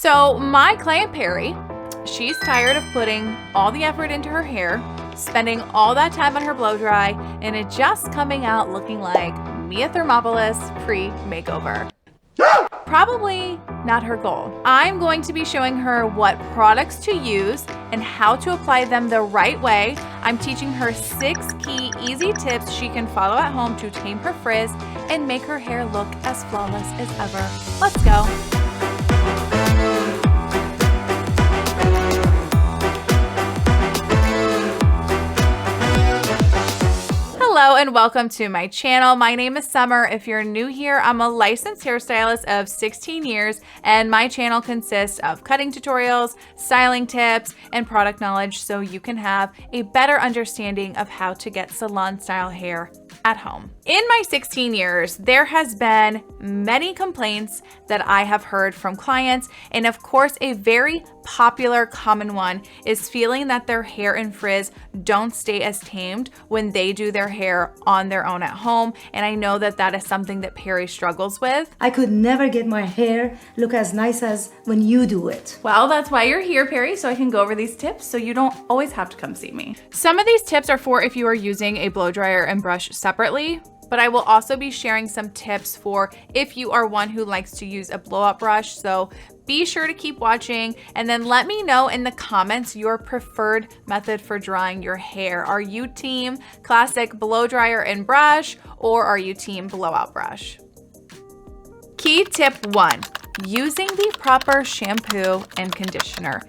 So my client Pari, she's tired of putting all the effort into her hair, spending all that time on her blow dry, and it just coming out looking like Mia Thermopolis pre-makeover. Probably not her goal. I'm going to be showing her what products to use and how to apply them the right way. I'm teaching her 6 key easy tips she can follow at home to tame her frizz and make her hair look as flawless as ever. Let's go. Hello and welcome to my channel. My name is Summer. If you're new here, I'm a licensed hairstylist of 16 years, and my channel consists of cutting tutorials, styling tips, and product knowledge so you can have a better understanding of how to get salon style hair at home. In my 16 years, there has been many complaints that I have heard from clients, and of course, a very popular common one is feeling that their hair and frizz don't stay as tamed when they do their hair on their own at home, and I know that that is something that Pari struggles with. I could never get my hair look as nice as when you do it. Well, that's why you're here, Pari, so I can go over these tips so you don't always have to come see me. Some of these tips are for if you are using a blow dryer and brush separately, but I will also be sharing some tips for if you are one who likes to use a blow-up brush. So be sure to keep watching and then let me know in the comments your preferred method for drying your hair. Are you team classic blow dryer and brush, or are you team blowout brush? Key tip 1, using the proper shampoo and conditioner.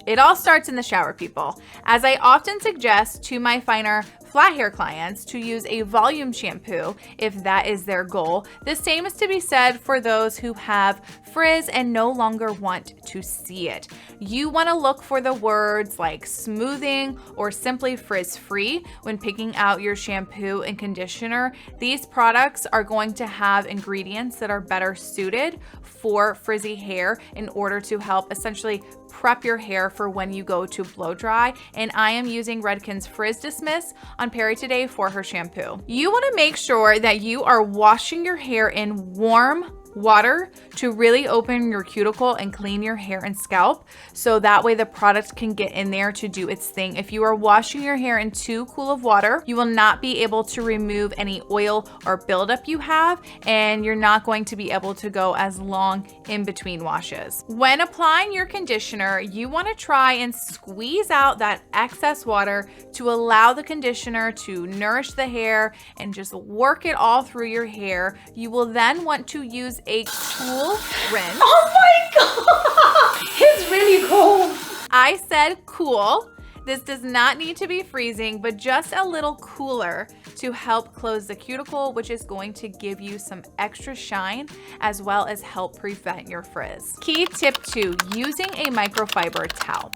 It all starts in the shower, people. As I often suggest to my finer flat hair clients to use a volume shampoo if that is their goal. The same is to be said for those who have frizz and no longer want to see it. You want to look for the words like smoothing or simply frizz-free when picking out your shampoo and conditioner. These products are going to have ingredients that are better suited for frizzy hair in order to help essentially prep your hair for when you go to blow dry, and I am using Redken's Frizz Dismiss on Pari today for her shampoo. You want to make sure that you are washing your hair in warm water to really open your cuticle and clean your hair and scalp, so that way the product can get in there to do its thing. If you are washing your hair in too cool of water, you will not be able to remove any oil or buildup you have, and you're not going to be able to go as long in between washes. When applying your conditioner, you want to try and squeeze out that excess water to allow the conditioner to nourish the hair and just work it all through your hair. You will then want to use a cool rinse. Oh my God! It's really cold. I said cool. This does not need to be freezing, but just a little cooler to help close the cuticle, which is going to give you some extra shine as well as help prevent your frizz. Key tip 2, using a microfiber towel.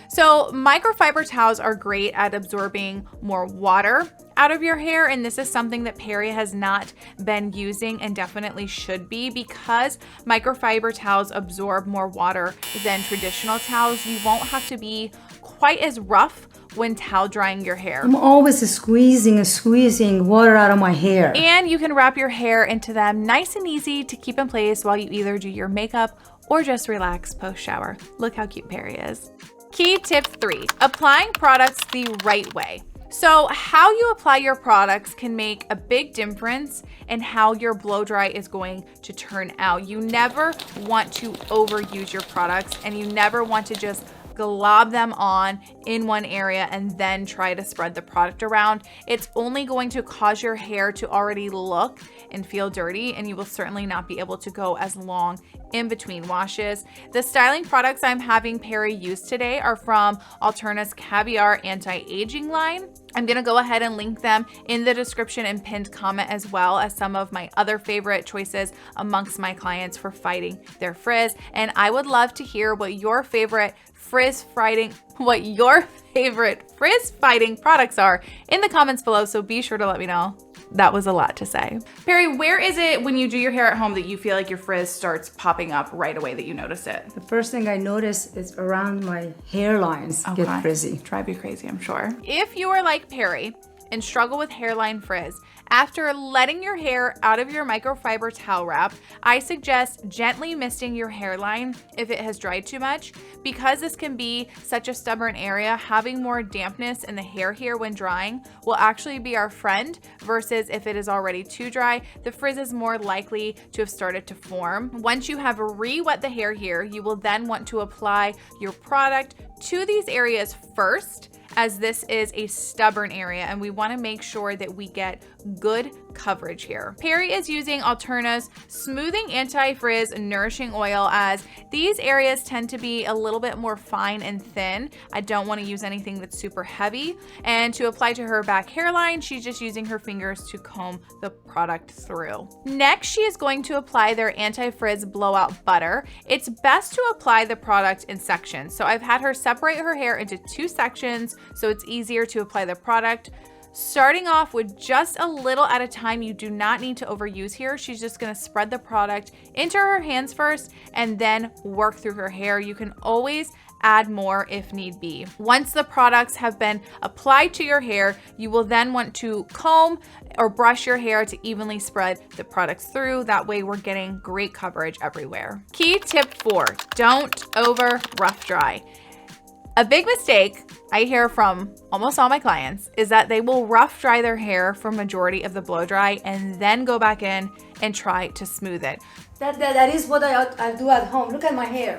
So microfiber towels are great at absorbing more water out of your hair, and this is something that Pari has not been using and definitely should be, because microfiber towels absorb more water than traditional towels. You won't have to be quite as rough when towel drying your hair. I'm always squeezing water out of my hair. And you can wrap your hair into them nice and easy to keep in place while you either do your makeup or just relax post-shower. Look how cute Pari is. Key tip 3, applying products the right way. So how you apply your products can make a big difference in how your blow dry is going to turn out. You never want to overuse your products, and you never want to just glob them on in one area and then try to spread the product around. It's only going to cause your hair to already look and feel dirty, and you will certainly not be able to go as long in between washes. The styling products I'm having Pari use today are from Alterna's Caviar Anti-Aging line. I'm gonna go ahead and link them in the description and pinned comment, as well as some of my other favorite choices amongst my clients for fighting their frizz. And I would love to hear what your favorite frizz fighting products are in the comments below, so be sure to let me know. That was a lot to say. Pari, where is it when you do your hair at home that you feel like your frizz starts popping up right away, that you notice it? The first thing I notice is around my hairlines get frizzy. Drive you crazy, I'm sure. If you are like Pari and struggle with hairline frizz, After letting your hair out of your microfiber towel wrap, I suggest gently misting your hairline if it has dried too much. Because this can be such a stubborn area, having more dampness in the hair here when drying will actually be our friend, versus if it is already too dry, the frizz is more likely to have started to form. Once you have re-wet the hair here, you will then want to apply your product to these areas first, as this is a stubborn area and we want to make sure that we get good coverage here. Pari is using Alterna's Smoothing Anti-Frizz Nourishing Oil, as these areas tend to be a little bit more fine and thin. I don't want to use anything that's super heavy. And to apply to her back hairline, she's just using her fingers to comb the product through. Next, she is going to apply their Anti-Frizz Blowout Butter. It's best to apply the product in sections. So I've had her separate her hair into 2 sections so it's easier to apply the product. Starting off with just a little at a time, you do not need to overuse here. She's just gonna spread the product into her hands first and then work through her hair. You can always add more if need be. Once the products have been applied to your hair, you will then want to comb or brush your hair to evenly spread the products through. That way we're getting great coverage everywhere. Key tip 4, don't over rough dry. A big mistake I hear from almost all my clients is that they will rough dry their hair for majority of the blow dry and then go back in and try to smooth it. That is what I do at home. Look at my hair.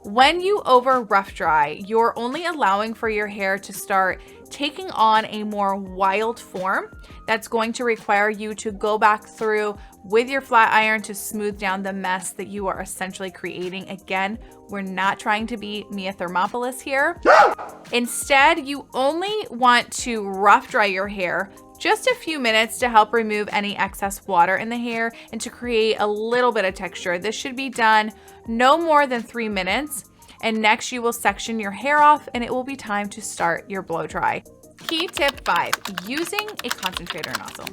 When you over rough dry, you're only allowing for your hair to start taking on a more wild form that's going to require you to go back through with your flat iron to smooth down the mess that you are essentially creating. Again, we're not trying to be Mia Thermopolis here. Instead, you only want to rough dry your hair just a few minutes to help remove any excess water in the hair and to create a little bit of texture. This should be done no more than 3 minutes. And next you will section your hair off and it will be time to start your blow dry. Key tip 5, using a concentrator nozzle.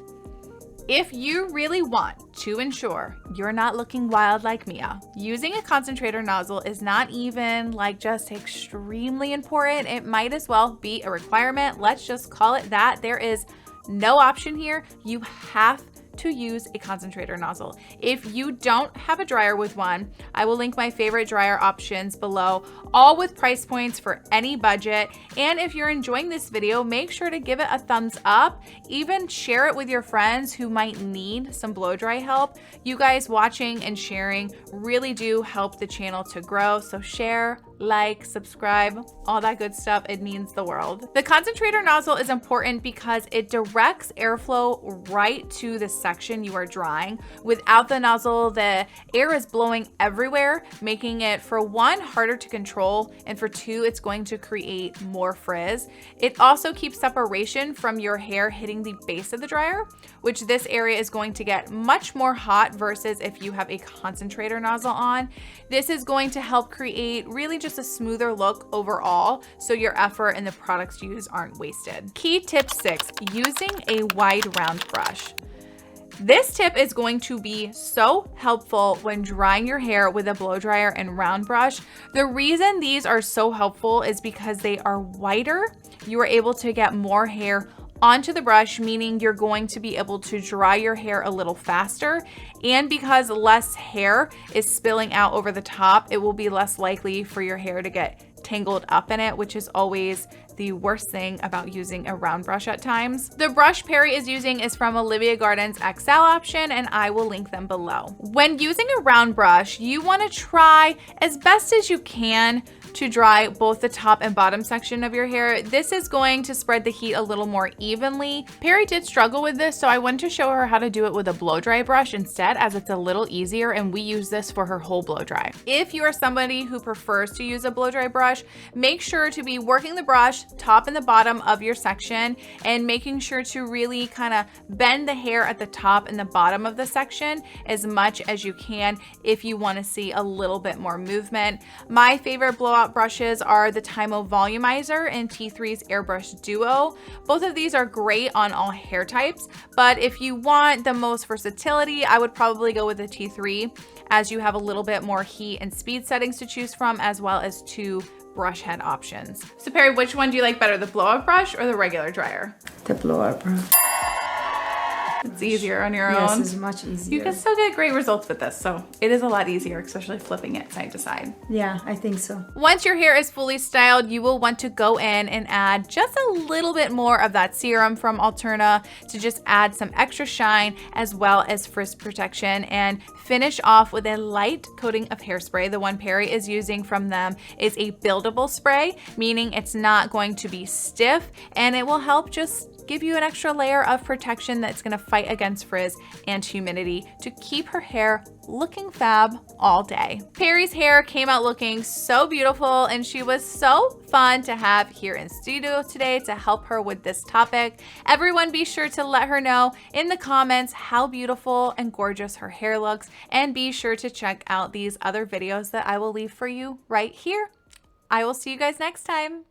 If you really want to ensure you're not looking wild like Mia, using a concentrator nozzle is not even like just extremely important. It might as well be a requirement. Let's just call it that. There is no option here. You have to use a concentrator nozzle. If you don't have a dryer with one, I will link my favorite dryer options below, all with price points for any budget. And if you're enjoying this video, make sure to give it a thumbs up, even share it with your friends who might need some blow dry help. You guys watching and sharing really do help the channel to grow. So share, like, subscribe, all that good stuff. It means the world. The concentrator nozzle is important because it directs airflow right to the section you are drying. Without the nozzle, the air is blowing everywhere, making it, for 1, harder to control, and for 2, it's going to create more frizz. It also keeps separation from your hair hitting the base of the dryer, which this area is going to get much more hot versus if you have a concentrator nozzle on. This is going to help create really just a smoother look overall, so your effort and the products used aren't wasted. Key tip 6, using a wide round brush. This tip is going to be so helpful when drying your hair with a blow dryer and round brush. The reason these are so helpful is because they are wider. You are able to get more hair onto the brush, meaning you're going to be able to dry your hair a little faster. And because less hair is spilling out over the top, it will be less likely for your hair to get tangled up in it, which is always the worst thing about using a round brush at times. The brush Pari is using is from Olivia Garden's XL option, and I will link them below. When using a round brush, you want to try as best as you can to dry both the top and bottom section of your hair. This is going to spread the heat a little more evenly. Pari did struggle with this, so I went to show her how to do it with a blow dry brush instead, as it's a little easier, and we use this for her whole blow dry. If you are somebody who prefers to use a blow dry brush, make sure to be working the brush top and the bottom of your section and making sure to really kind of bend the hair at the top and the bottom of the section as much as you can if you want to see a little bit more movement. My favorite blowout brushes are the Tame Volumizer and T3's Airbrush Duo. Both of these are great on all hair types, but if you want the most versatility, I would probably go with the T3, as you have a little bit more heat and speed settings to choose from, as well as 2 brush head options. So Pari, which one do you like better, the blowout brush or the regular dryer? The blowout brush. It's easier on your Yes, own. it's much easier. You can still get great results with this, so it is a lot easier, especially flipping it side to side. Yeah, I think so. Once your hair is fully styled, you will want to go in and add just a little bit more of that serum from Alterna to just add some extra shine as well as frizz protection, and finish off with a light coating of hairspray. The one Pari is using from them is a buildable spray, meaning it's not going to be stiff, and it will help just give you an extra layer of protection that's gonna fight against frizz and humidity to keep her hair looking fab all day. Pari's hair came out looking so beautiful, and she was so fun to have here in studio today to help her with this topic. Everyone be sure to let her know in the comments how beautiful and gorgeous her hair looks, and be sure to check out these other videos that I will leave for you right here. I will see you guys next time.